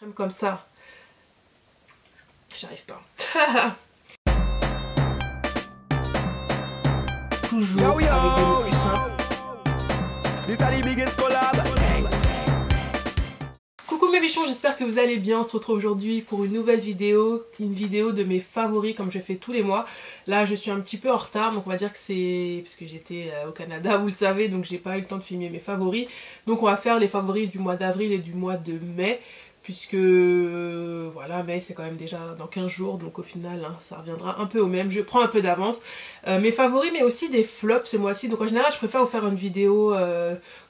crème comme ça, j'arrive pas. Toujours avec des mots plus simples. Coucou mes bichons, j'espère que vous allez bien. On se retrouve aujourd'hui pour une nouvelle vidéo, de mes favoris comme je fais tous les mois. Là je suis un petit peu en retard, donc on va dire que c'est parce que j'étais au Canada, vous le savez, donc j'ai pas eu le temps de filmer mes favoris. Donc on va faire les favoris du mois d'avril et du mois de mai, puisque voilà, mai c'est quand même déjà dans 15 jours, donc au final hein, ça reviendra un peu au même. Je prends un peu d'avance. Mes favoris, mais aussi des flops ce mois-ci, donc en général je préfère vous faire une vidéo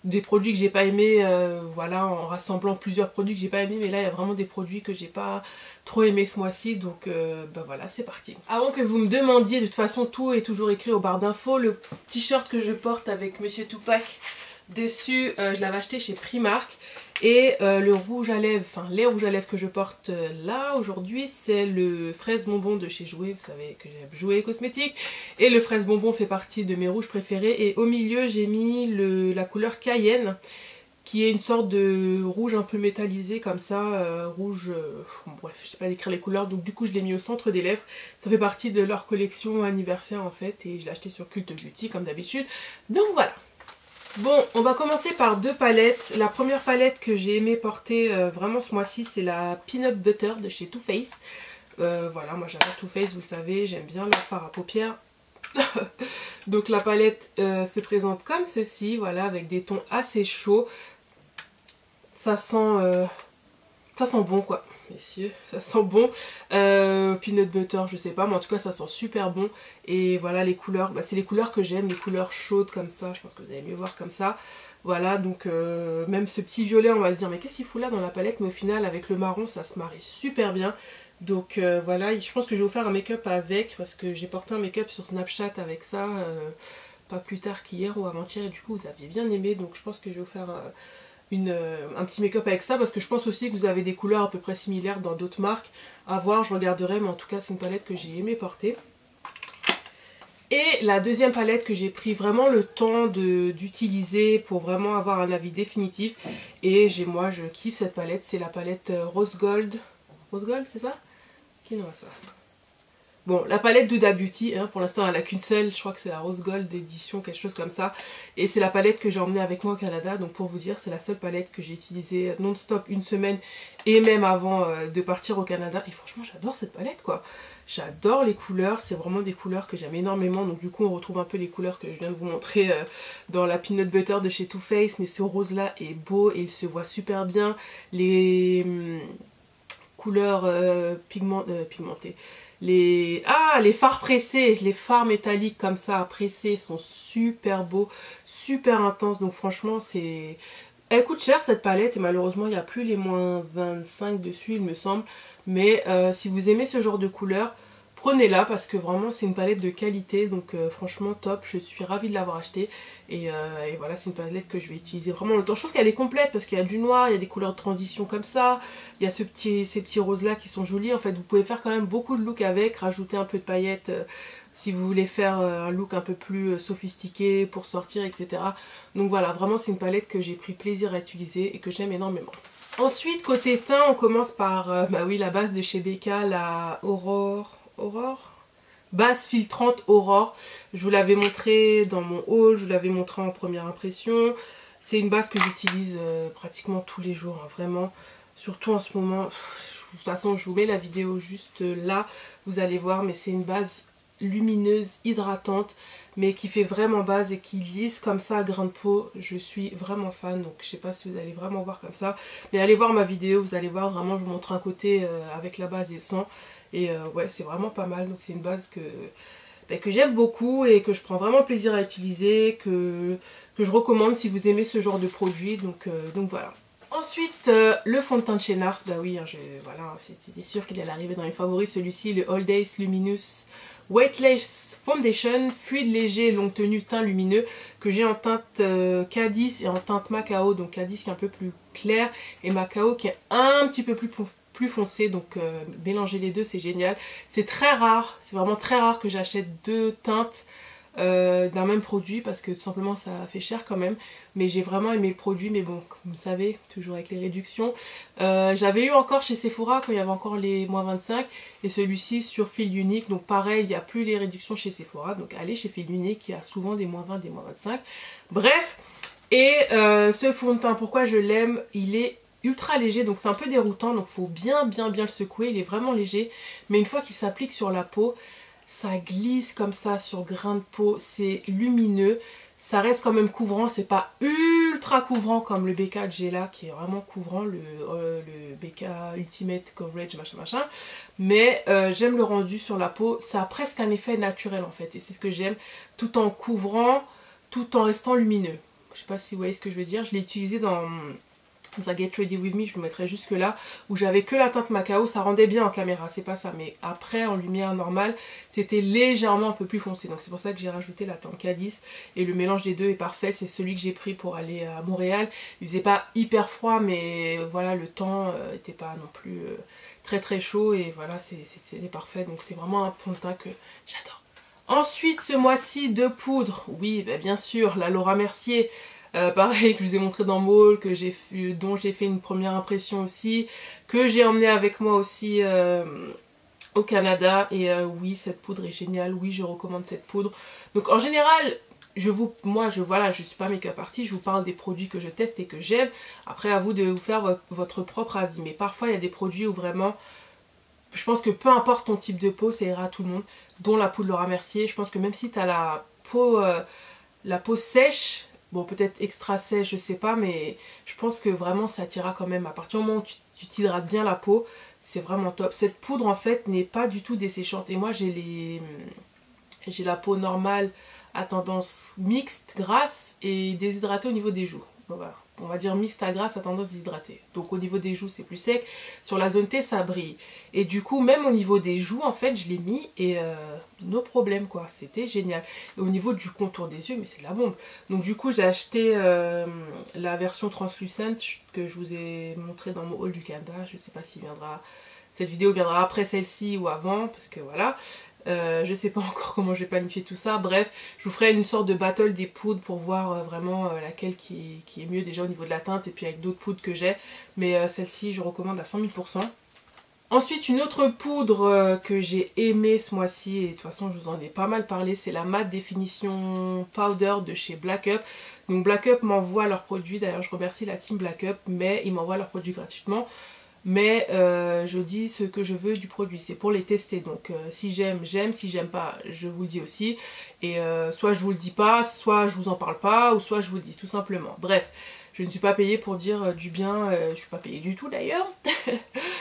des produits que j'ai pas aimé, voilà, en rassemblant plusieurs produits que j'ai pas aimé, mais là il y a vraiment des produits que j'ai pas trop aimé ce mois-ci, donc bah voilà, c'est parti. Avant que vous me demandiez, de toute façon tout est toujours écrit au barre d'infos. Le t-shirt que je porte avec Monsieur Tupac dessus, je l'avais acheté chez Primark. Et le rouge à lèvres, enfin les rouges à lèvres que je porte là aujourd'hui, c'est le fraise bonbon de chez Jouer. Vous savez que j'aime Jouer Cosmétiques. Et le fraise bonbon fait partie de mes rouges préférés. Et au milieu j'ai mis la couleur Cayenne, qui est une sorte de rouge un peu métallisé comme ça, rouge, bref je sais pas décrire les couleurs, donc du coup je l'ai mis au centre des lèvres. Ça fait partie de leur collection anniversaire en fait, et je l'ai acheté sur Cult Beauty comme d'habitude, donc voilà. Bon, on va commencer par deux palettes. La première palette que j'ai aimé porter vraiment ce mois-ci, c'est la Peanut Butter de chez Too Faced. Voilà, moi j'adore Too Faced, vous le savez, j'aime bien leur fard à paupières. Donc la palette se présente comme ceci, voilà, avec des tons assez chauds. Ça sent bon quoi, messieurs, ça sent bon. Peanut butter, je sais pas, mais en tout cas ça sent super bon. Et voilà les couleurs, bah, c'est les couleurs que j'aime, les couleurs chaudes comme ça, je pense que vous allez mieux voir comme ça. Voilà, donc même ce petit violet, on va se dire mais qu'est-ce qu'il fout là dans la palette, mais au final avec le marron ça se marie super bien. Donc voilà, je pense que je vais vous faire un make-up avec, parce que j'ai porté un make-up sur Snapchat avec ça, pas plus tard qu'hier ou avant-hier, et du coup vous aviez bien aimé, donc je pense que je vais vous faire un petit make-up avec ça, parce que je pense aussi que vous avez des couleurs à peu près similaires dans d'autres marques. À voir, je regarderai, mais en tout cas c'est une palette que j'ai aimé porter. Et la deuxième palette que j'ai pris vraiment le temps d'utiliser pour vraiment avoir un avis définitif, et moi je kiffe cette palette, c'est la palette Rose Gold. Rose Gold, c'est ça? Qui n'aura ça? Bon, la palette Huda Beauty, hein, pour l'instant elle n'a qu'une seule, je crois que c'est la Rose Gold édition, quelque chose comme ça. Et c'est la palette que j'ai emmenée avec moi au Canada, donc pour vous dire, c'est la seule palette que j'ai utilisée non-stop une semaine, et même avant de partir au Canada. Et franchement j'adore cette palette quoi. J'adore les couleurs, c'est vraiment des couleurs que j'aime énormément. Donc du coup on retrouve un peu les couleurs que je viens de vous montrer dans la Peanut Butter de chez Too Faced. Mais ce rose là est beau et il se voit super bien. Les couleurs pigmentées. Les fards pressés, les fards métalliques comme ça pressés sont super beaux, super intenses. Donc franchement c'est... Elle coûte cher cette palette, et malheureusement il n'y a plus les moins 25 dessus il me semble. Mais si vous aimez ce genre de couleur, prenez-la, parce que vraiment c'est une palette de qualité. Donc franchement top, je suis ravie de l'avoir achetée. Et voilà, c'est une palette que je vais utiliser vraiment longtemps. Je trouve qu'elle est complète parce qu'il y a du noir, il y a des couleurs de transition comme ça. Il y a ces petits roses là qui sont jolis. En fait vous pouvez faire quand même beaucoup de looks avec, rajouter un peu de paillettes si vous voulez faire un look un peu plus sophistiqué pour sortir, etc. Donc voilà, vraiment c'est une palette que j'ai pris plaisir à utiliser et que j'aime énormément. Ensuite côté teint, on commence par bah oui, la base de chez Becca, la Aurore base filtrante Aurore. Je vous l'avais montré dans mon haul, je vous l'avais montré en première impression. C'est une base que j'utilise pratiquement tous les jours, hein, vraiment. Surtout en ce moment. De toute façon, je vous mets la vidéo juste là, vous allez voir. Mais c'est une base lumineuse, hydratante, mais qui fait vraiment base et qui lisse comme ça à grain de peau. Je suis vraiment fan, donc je sais pas si vous allez vraiment voir comme ça. Mais allez voir ma vidéo, vous allez voir, vraiment je vous montre un côté avec la base et sans. Et ouais, c'est vraiment pas mal. Donc c'est une base que j'aime beaucoup et que je prends vraiment plaisir à utiliser, que je recommande si vous aimez ce genre de produit. Donc voilà. Ensuite, le fond de teint de chez Nars. Bah oui, hein, voilà, c'était sûr qu'il allait arriver dans les favoris. Celui-ci, le All Days Luminous Weightless Foundation, fluide léger, longue tenue, teint lumineux, que j'ai en teinte K10 et en teinte Macao. Donc K10 qui est un peu plus clair et Macao qui est un petit peu plus foncé, donc mélanger les deux c'est génial. C'est très rare, c'est vraiment très rare que j'achète deux teintes d'un même produit parce que tout simplement ça fait cher quand même. Mais j'ai vraiment aimé le produit, mais bon, comme vous savez, toujours avec les réductions. J'avais eu encore chez Sephora quand il y avait encore les moins 25 et celui-ci sur fil unique. Donc pareil, il n'y a plus les réductions chez Sephora. Donc allez chez fil unique, il y a souvent des moins 20, des moins 25. Bref, et ce fond de teint, pourquoi je l'aime? Il est ultra léger, donc c'est un peu déroutant, donc faut bien le secouer. Il est vraiment léger, mais une fois qu'il s'applique sur la peau, ça glisse comme ça sur grain de peau, c'est lumineux, ça reste quand même couvrant, c'est pas ultra couvrant comme le BK que j'ai là qui est vraiment couvrant, le BK Ultimate Coverage machin, mais j'aime le rendu sur la peau, ça a presque un effet naturel en fait, et c'est ce que j'aime, tout en couvrant, tout en restant lumineux. Je sais pas si vous voyez ce que je veux dire, je l'ai utilisé dans un Get Ready With Me, je le mettrai jusque là, où j'avais que la teinte Macao, ça rendait bien en caméra, c'est pas ça, mais après en lumière normale, c'était légèrement un peu plus foncé, donc c'est pour ça que j'ai rajouté la teinte K10, et le mélange des deux est parfait, c'est celui que j'ai pris pour aller à Montréal. Il faisait pas hyper froid, mais voilà, le temps était pas non plus très chaud, et voilà, c'était parfait, donc c'est vraiment un fond de teint que j'adore. Ensuite, ce mois-ci, de poudre, oui, bah, bien sûr, la Laura Mercier. Pareil, que je vous ai montré dans Mall, dont j'ai fait une première impression aussi, que j'ai emmené avec moi aussi au Canada. Et oui, cette poudre est géniale, oui, je recommande cette poudre. Donc en général, moi je suis pas make-up artist, je vous parle des produits que je teste et que j'aime. Après, à vous de vous faire votre propre avis. Mais parfois, il y a des produits où vraiment, je pense que peu importe ton type de peau, ça ira à tout le monde, dont la poudre Laura Mercier. Je pense que même si tu as la peau sèche, bon, peut-être extra sèche, je sais pas, mais je pense que vraiment ça t'ira quand même. À partir du moment où tu t'hydrates bien la peau, c'est vraiment top. Cette poudre en fait n'est pas du tout desséchante. Et moi j'ai la peau normale à tendance mixte, grasse et déshydratée au niveau des joues. Bon, voilà. On va dire mixte à grasse à tendance déshydratée. Donc au niveau des joues c'est plus sec, sur la zone T ça brille. Et du coup même au niveau des joues en fait je l'ai mis et no problème quoi, c'était génial. Et au niveau du contour des yeux mais c'est de la bombe. Donc du coup j'ai acheté la version translucente que je vous ai montré dans mon haul du Canada. Je sais pas s'il viendra, cette vidéo viendra après celle-ci ou avant parce que voilà. Je sais pas encore comment je vais planifier tout ça. Bref, je vous ferai une sorte de battle des poudres pour voir vraiment laquelle qui est mieux déjà au niveau de la teinte et puis avec d'autres poudres que j'ai. Mais celle-ci je recommande à 100 000 %. Ensuite une autre poudre que j'ai aimée ce mois-ci et de toute façon je vous en ai pas mal parlé, c'est la Matte Définition Powder de chez Black Up. Donc Black Up m'envoie leurs produits, d'ailleurs je remercie la team Black Up, mais ils m'envoient leurs produits gratuitement. Mais je dis ce que je veux du produit, c'est pour les tester, donc si j'aime, j'aime, si j'aime pas, je vous le dis aussi. Et soit je vous le dis pas, soit je vous en parle pas, ou soit je vous le dis tout simplement. Bref, je ne suis pas payée pour dire du bien, je suis pas payée du tout d'ailleurs.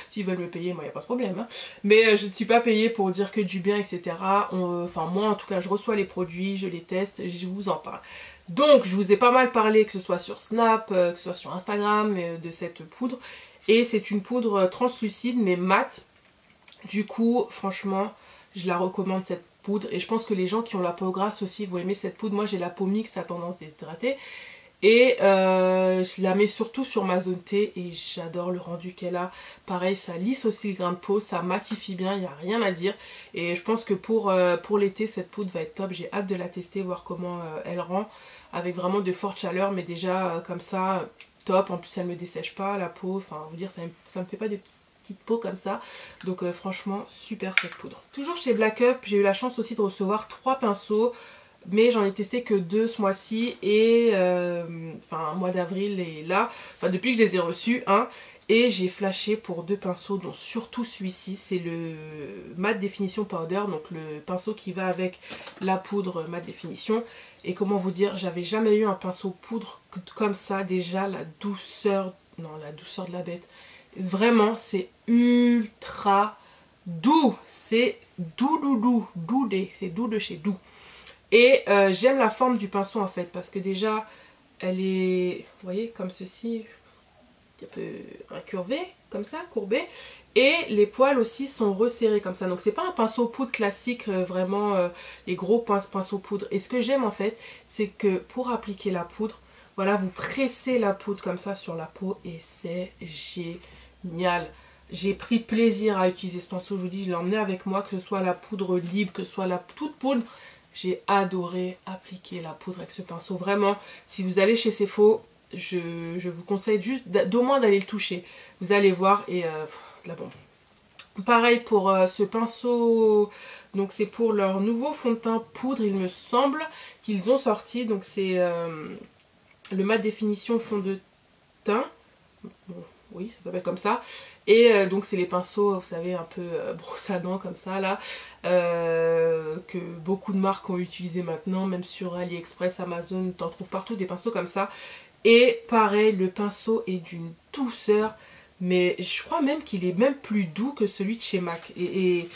S'ils veulent me payer, moi y a pas de problème. Hein. Mais je ne suis pas payée pour dire que du bien, etc. Enfin moi en tout cas, je reçois les produits, je les teste, je vous en parle. Donc je vous ai pas mal parlé, que ce soit sur Snap, que ce soit sur Instagram, de cette poudre. Et c'est une poudre translucide mais mate. Du coup franchement je la recommande cette poudre. Et je pense que les gens qui ont la peau grasse aussi vont aimer cette poudre. Moi j'ai la peau mixte à tendance déshydratée. Et je la mets surtout sur ma zone T et j'adore le rendu qu'elle a. Pareil, ça lisse aussi le grain de peau, ça matifie bien, il n'y a rien à dire. Et je pense que pour l'été, cette poudre va être top. J'ai hâte de la tester, voir comment elle rend. Avec vraiment de fortes chaleurs, mais déjà comme ça, top. En plus, elle ne me dessèche pas la peau. Enfin, vous dire, ça me fait pas de petite peau comme ça. Donc franchement, super cette poudre. Toujours chez Black Up, j'ai eu la chance aussi de recevoir 3 pinceaux. Mais j'en ai testé que 2 ce mois-ci et enfin mois d'avril et là, enfin depuis que je les ai reçus, hein, et j'ai flashé pour 2 pinceaux, dont surtout celui-ci, c'est le Matte Définition Powder, donc le pinceau qui va avec la poudre Matte Définition. Et comment vous dire, j'avais jamais eu un pinceau poudre comme ça, déjà la douceur, non la douceur de la bête, vraiment c'est ultra doux, c'est doux, c'est doux de chez doux. Et j'aime la forme du pinceau en fait parce que déjà elle est, vous voyez, comme ceci, un peu incurvée, comme ça, courbée. Et les poils aussi sont resserrés comme ça. Donc c'est pas un pinceau poudre classique, vraiment les gros pinceaux poudre. Et ce que j'aime en fait, c'est que pour appliquer la poudre, voilà, vous pressez la poudre comme ça sur la peau et c'est génial. J'ai pris plaisir à utiliser ce pinceau, je vous dis, je l'ai emmené avec moi, que ce soit la poudre libre, que ce soit la toute poudre. J'ai adoré appliquer la poudre avec ce pinceau. Vraiment, si vous allez chez Sephora, je vous conseille juste d'au moins d'aller le toucher. Vous allez voir et de la bombe. Pareil pour ce pinceau, donc c'est pour leur nouveau fond de teint poudre, il me semble qu'ils ont sorti. Donc c'est le mat définition fond de teint. Bon, oui, ça s'appelle comme ça. Et donc c'est les pinceaux, vous savez, un peu brosse à dents comme ça là, que beaucoup de marques ont utilisé maintenant, même sur AliExpress, Amazon, t'en trouves partout des pinceaux comme ça. Et pareil, le pinceau est d'une douceur, mais je crois même qu'il est même plus doux que celui de chez MAC. Et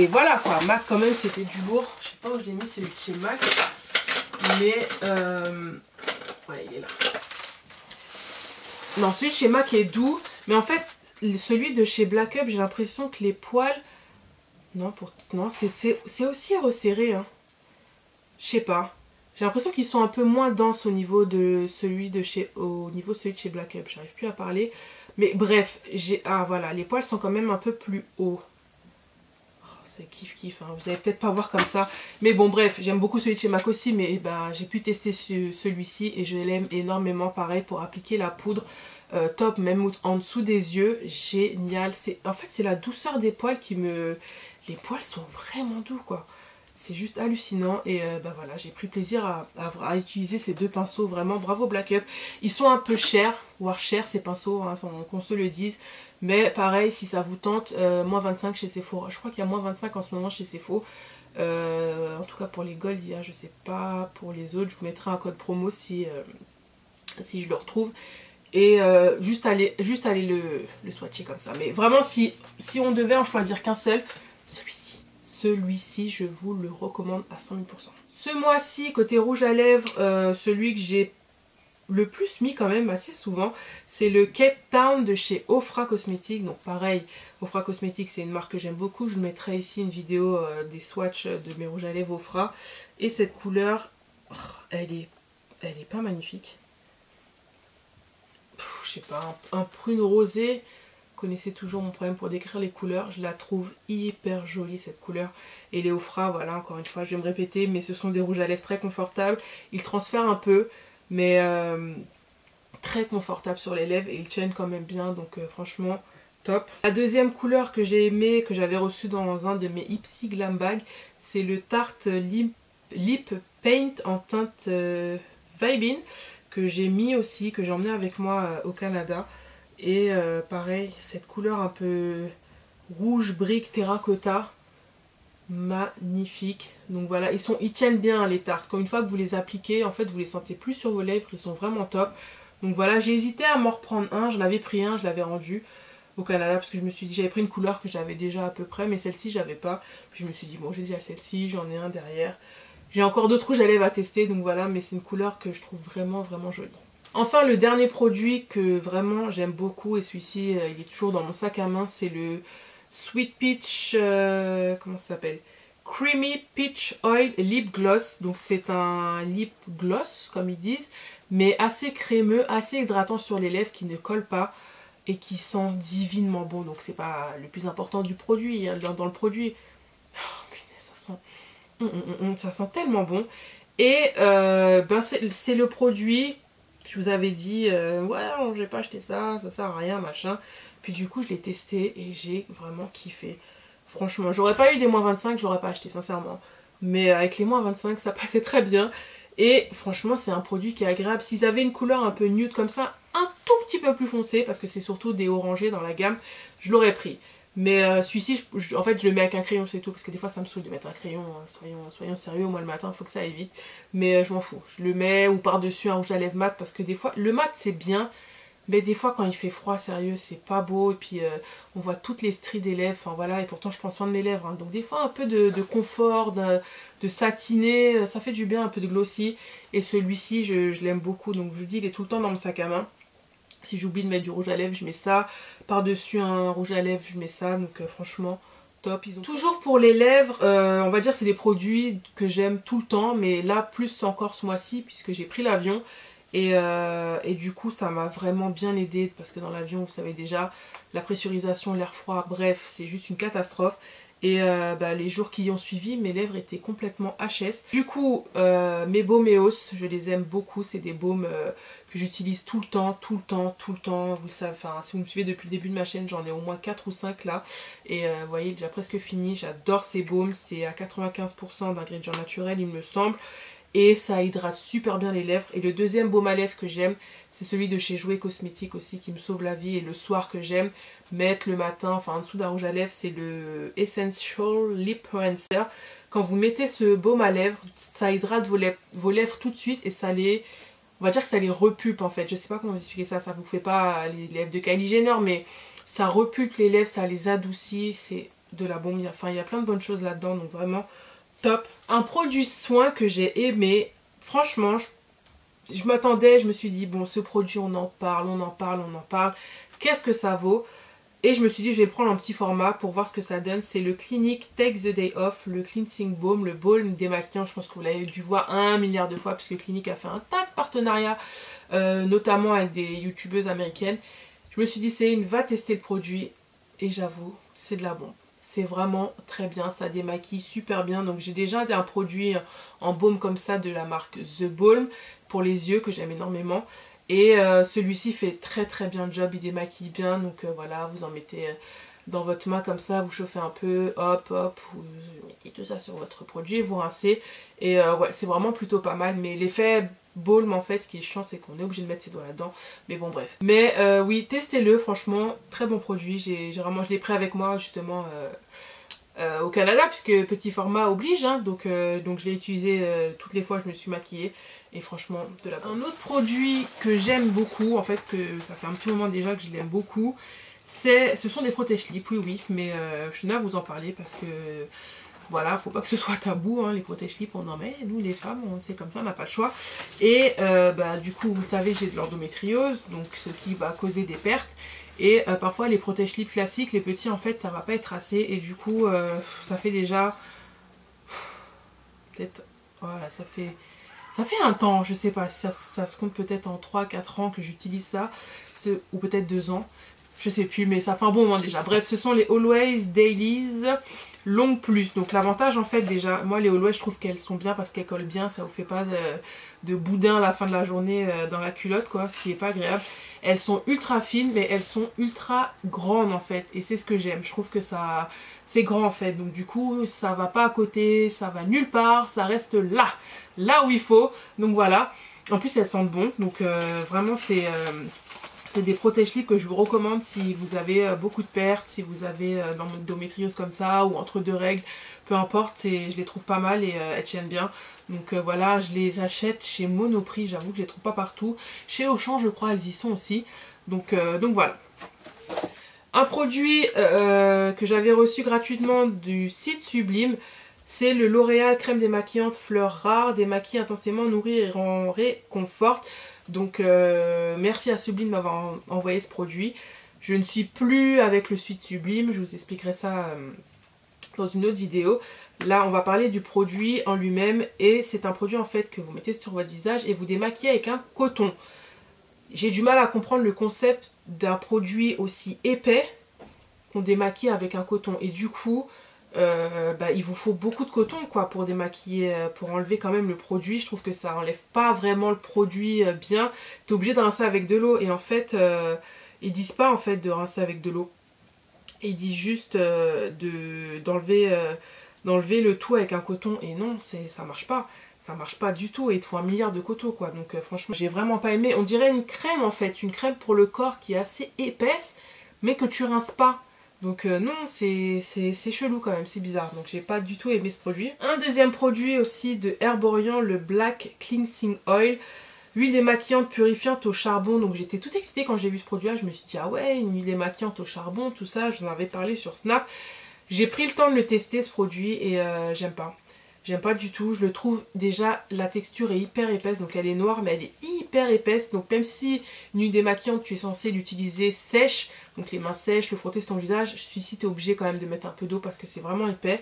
voilà quoi, MAC quand même c'était du lourd. Je sais pas où je l'ai mis celui de chez MAC, mais ouais, il est là. Non, celui de chez MAC est doux, mais en fait celui de chez Black Up, j'ai l'impression que les poils, non, c'est aussi resserré, hein. Je sais pas. J'ai l'impression qu'ils sont un peu moins denses au niveau de celui de chez Black Up. J'arrive plus à parler. Mais bref, ah voilà, les poils sont quand même un peu plus hauts. Oh, c'est kiff, hein. Vous allez peut-être pas voir comme ça. Mais bon, bref, j'aime beaucoup celui de chez MAC aussi. Mais bah, j'ai pu tester celui-ci et je l'aime énormément. Pareil, pour appliquer la poudre. Top, même en dessous des yeux. Génial. En fait, c'est la douceur des poils qui me... Les poils sont vraiment doux, quoi. C'est juste hallucinant et bah voilà, j'ai pris plaisir à utiliser ces deux pinceaux, vraiment bravo Black Up. Ils sont un peu chers, voire chers ces pinceaux, hein, qu'on se le dise. Mais pareil, si ça vous tente, moins 25 chez Sephora. Je crois qu'il y a moins 25 en ce moment chez Sephora. En tout cas pour les Gold, il y a, je sais pas, pour les autres, je vous mettrai un code promo si je le retrouve. Et juste aller le swatcher comme ça. Mais vraiment, si on devait en choisir qu'un seul, celui-ci, je vous le recommande à 100 000%. Ce mois-ci, côté rouge à lèvres, celui que j'ai le plus mis quand même assez souvent, c'est le Cape Town de chez Ofra Cosmetics. Donc pareil, Ofra Cosmetics, c'est une marque que j'aime beaucoup. Je vous mettrai ici une vidéo des swatchs de mes rouges à lèvres Ofra. Et cette couleur, elle est pas magnifique. Je sais pas, un prune rosé. Connaissez toujours mon problème pour décrire les couleurs, je la trouve hyper jolie cette couleur. Et les Ofra, voilà, encore une fois je vais me répéter, mais ce sont des rouges à lèvres très confortables. Ils transfèrent un peu, mais très confortables sur les lèvres et ils tiennent quand même bien, donc franchement top. La deuxième couleur que j'ai aimée, que j'avais reçue dans un de mes Ipsy Glam Bag, c'est le Tarte Lip Paint en teinte Vibin, que j'ai mis aussi, que j'ai emmené avec moi au Canada. Et pareil, cette couleur un peu rouge brique terracotta, magnifique. Donc voilà, ils tiennent bien les tartes. Quand une fois que vous les appliquez, en fait vous les sentez plus sur vos lèvres, ils sont vraiment top. Donc voilà, j'ai hésité à m'en reprendre un, j'en avais pris un, je l'avais rendu au Canada parce que je me suis dit, j'avais pris une couleur que j'avais déjà à peu près, mais celle-ci j'avais pas. Puis je me suis dit, bon j'ai déjà celle-ci, j'en ai un derrière. J'ai encore d'autres rouges à lèvres à tester, donc voilà, mais c'est une couleur que je trouve vraiment jolie. Enfin, le dernier produit que vraiment j'aime beaucoup, et celui-ci il est toujours dans mon sac à main, c'est le Sweet Peach, comment ça s'appelle, Creamy Peach Oil Lip Gloss. Donc c'est un lip gloss comme ils disent, mais assez crémeux, assez hydratant sur les lèvres, qui ne colle pas et qui sent divinement bon. Donc c'est pas le plus important du produit, hein, dans le produit. Oh putain, ça sent tellement bon. Et ben c'est le produit... Je vous avais dit, ouais, je vais pas acheter ça, ça sert à rien, machin. Puis du coup, je l'ai testé et j'ai vraiment kiffé. Franchement, j'aurais pas eu des moins 25, je l'aurais pas acheté, sincèrement. Mais avec les moins 25, ça passait très bien. Et franchement, c'est un produit qui est agréable. S'ils avaient une couleur un peu nude comme ça, un tout petit peu plus foncé, parce que c'est surtout des orangés dans la gamme, je l'aurais pris. Mais celui-ci, en fait, je le mets avec un crayon, c'est tout. Parce que des fois, ça me saoule de mettre un crayon. Soyons sérieux, moi le matin, il faut que ça aille vite. Mais je m'en fous. Je le mets ou par-dessus un rouge à lèvres mat. Parce que des fois, le mat, c'est bien. Mais des fois, quand il fait froid, sérieux, c'est pas beau. Et puis, on voit toutes les stries des lèvres. Enfin, voilà. Et pourtant, je prends soin de mes lèvres. Hein. Donc, des fois, un peu de confort, de satiné. Ça fait du bien, un peu de glossy. Et celui-ci, je l'aime beaucoup. Donc, je vous dis, il est tout le temps dans mon sac à main. Si j'oublie de mettre du rouge à lèvres, je mets ça. Par-dessus un rouge à lèvres, je mets ça. Donc franchement, top. Toujours pour les lèvres, on va dire que c'est des produits que j'aime tout le temps. Mais là, plus encore ce mois-ci, puisque j'ai pris l'avion. Et du coup, ça m'a vraiment bien aidé. Parce que dans l'avion, vous savez déjà, la pressurisation, l'air froid, bref, c'est juste une catastrophe. Et les jours qui y ont suivi, mes lèvres étaient complètement HS. Du coup, mes baumes EOS, je les aime beaucoup. C'est des baumes que j'utilise tout le temps. Vous le savez, enfin, si vous me suivez depuis le début de ma chaîne, j'en ai au moins 4 ou 5 là. Et vous voyez, déjà presque fini. J'adore ces baumes. C'est à 95% d'ingrédients naturels, il me semble. Et ça hydrate super bien les lèvres. Et le deuxième baume à lèvres que j'aime, c'est celui de chez Jouer Cosmétique aussi, qui me sauve la vie. Et le soir que j'aime mettre le matin, enfin en dessous d'un rouge à lèvres, c'est le Essential Lip Enhancer. Quand vous mettez ce baume à lèvres, ça hydrate vos lèvres tout de suite et ça les... On va dire que ça les repulpe en fait. Je sais pas comment vous expliquer ça, ça vous fait pas les lèvres de Kylie Jenner, mais ça repulpe les lèvres, ça les adoucit. C'est de la bombe. Enfin, il y a plein de bonnes choses là-dedans, donc vraiment top. Un produit soin que j'ai aimé, franchement, je m'attendais, je me suis dit, bon, ce produit, on en parle. Qu'est-ce que ça vaut? Et je me suis dit, je vais le prendre en petit format pour voir ce que ça donne. C'est le Clinique Take the Day Off, le Cleansing Balm, le baume démaquillant. Je pense que vous l'avez dû voir 1 milliard de fois, puisque Clinique a fait un tas de partenariats, notamment avec des youtubeuses américaines. Je me suis dit, Céline, va tester le produit. Et j'avoue, c'est de la bombe. C'est vraiment très bien, ça démaquille super bien. Donc j'ai déjà un produit en baume comme ça de la marque The Balm pour les yeux que j'aime énormément. Et celui-ci fait très bien le job, il démaquille bien. Donc voilà, vous en mettez dans votre main comme ça, vous chauffez un peu, hop, vous mettez tout ça sur votre produit, vous rincez. Et ouais, c'est vraiment plutôt pas mal. Mais l'effet baume en fait, ce qui est chiant, c'est qu'on est obligé de mettre ses doigts là-dedans. Mais bon bref. Mais oui, testez-le, franchement, très bon produit. Je l'ai pris avec moi justement au Canada, puisque petit format oblige, hein, donc je l'ai utilisé toutes les fois que je me suis maquillée. Et franchement, de la bonne. Un autre produit que j'aime beaucoup, en fait, que ça fait un petit moment déjà que je l'aime beaucoup, ce sont des protège-lips, oui, mais je tenais à vous en parler parce que voilà, faut pas que ce soit tabou, hein, les protège-lips on en met, nous les femmes, c'est comme ça, on n'a pas le choix. Et du coup, vous savez, j'ai de l'endométriose, donc ce qui va causer des pertes. Et parfois les protège-lips classiques, les petits en fait, ça va pas être assez. Et du coup, ça fait déjà... Peut-être... Voilà, ça fait un temps, je sais pas, ça se compte peut-être en 3-4 ans que j'utilise ça, ou peut-être 2 ans, je sais plus, mais ça fait un bon moment déjà. Bref, ce sont les Always Dailies Long Plus. Donc l'avantage en fait déjà, moi les Always je trouve qu'elles sont bien parce qu'elles collent bien, ça vous fait pas de boudin à la fin de la journée dans la culotte quoi, ce qui est pas agréable. Elles sont ultra fines mais elles sont ultra grandes en fait et c'est ce que j'aime. Je trouve que ça... c'est grand en fait, donc du coup ça va pas à côté, ça va nulle part, ça reste là où il faut, donc voilà. En plus elles sentent bon, donc vraiment c'est des protège-lips que je vous recommande si vous avez beaucoup de pertes, si vous avez l'endométriose comme ça ou entre deux règles, peu importe, je les trouve pas mal et elles tiennent bien. Donc voilà, je les achète chez Monoprix, j'avoue que je les trouve pas partout. Chez Auchan je crois elles y sont aussi, donc voilà. Un produit que j'avais reçu gratuitement du site Sublime, c'est le L'Oréal crème démaquillante fleurs rares, démaquille intensément, nourrit et réconforte. Donc merci à Sublime d'avoir envoyé ce produit. Je ne suis plus avec le site Sublime, je vous expliquerai ça dans une autre vidéo. Là on va parler du produit en lui-même et c'est un produit en fait que vous mettez sur votre visage et vous démaquillez avec un coton. J'ai du mal à comprendre le concept d'un produit aussi épais qu'on démaquille avec un coton et du coup il vous faut beaucoup de coton quoi pour démaquiller, pour enlever quand même le produit. Je trouve que ça enlève pas vraiment le produit bien. T'es obligé de rincer avec de l'eau et en fait ils disent pas en fait de rincer avec de l'eau, ils disent juste d'enlever le tout avec un coton et non, ça marche pas. Ça marche pas du tout et il te faut 1 milliard de coton quoi. Donc franchement j'ai vraiment pas aimé. On dirait une crème en fait, une crème pour le corps qui est assez épaisse mais que tu rinces pas. Donc non, c'est chelou quand même, c'est bizarre. Donc j'ai pas du tout aimé ce produit. Un deuxième produit aussi de Herborian, le Black Cleansing Oil. Huile démaquillante purifiante au charbon. Donc j'étais toute excitée quand j'ai vu ce produit là. Je me suis dit ah ouais, une huile démaquillante au charbon, tout ça. Je vous en avais parlé sur Snap. J'ai pris le temps de le tester ce produit et j'aime pas. J'aime pas du tout, je le trouve déjà, la texture est hyper épaisse, donc elle est noire mais elle est hyper épaisse. Donc même si une huile démaquillante tu es censé l'utiliser sèche, donc les mains sèches, le frotter sur ton visage, celui-ci tu es obligé quand même de mettre un peu d'eau parce que c'est vraiment épais.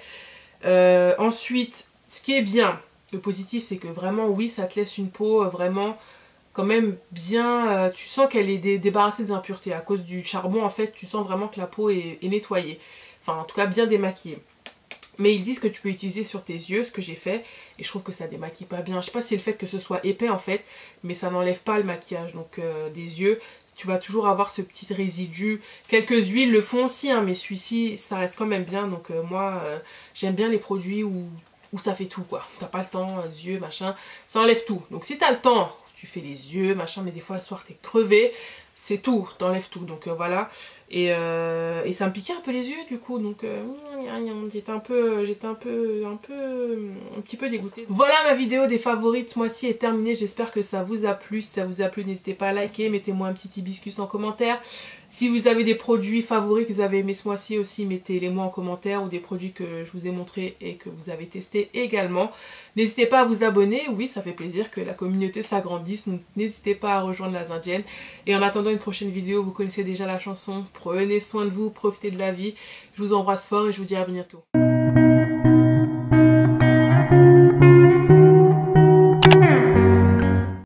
Ensuite, ce qui est bien, le positif c'est que vraiment oui ça te laisse une peau vraiment quand même bien, tu sens qu'elle est débarrassée des impuretés. À cause du charbon en fait tu sens vraiment que la peau est nettoyée, enfin en tout cas bien démaquillée. Mais ils disent que tu peux utiliser sur tes yeux, ce que j'ai fait, et je trouve que ça démaquille pas bien. Je sais pas si c'est le fait que ce soit épais en fait, mais ça n'enlève pas le maquillage. Donc des yeux, tu vas toujours avoir ce petit résidu. Quelques huiles le font aussi, hein, mais celui-ci, ça reste quand même bien. Donc moi, j'aime bien les produits où ça fait tout quoi. T'as pas le temps, yeux, machin, ça enlève tout. Donc si t'as le temps, tu fais les yeux, machin, mais des fois le soir t'es crevé. C'est tout, t'enlèves tout, donc voilà. Et ça me piquait un peu les yeux du coup, donc j'étais un petit peu dégoûtée. Voilà, ma vidéo des favoris de ce mois-ci est terminée. J'espère que ça vous a plu. Si ça vous a plu, n'hésitez pas à liker, mettez-moi un petit hibiscus en commentaire. Si vous avez des produits favoris que vous avez aimés ce mois-ci aussi, mettez-les moi en commentaire, ou des produits que je vous ai montrés et que vous avez testés également. N'hésitez pas à vous abonner, oui ça fait plaisir que la communauté s'agrandisse, donc n'hésitez pas à rejoindre la Zindienne. Et en attendant une prochaine vidéo, vous connaissez déjà la chanson, prenez soin de vous, profitez de la vie. Je vous embrasse fort et je vous dis à bientôt.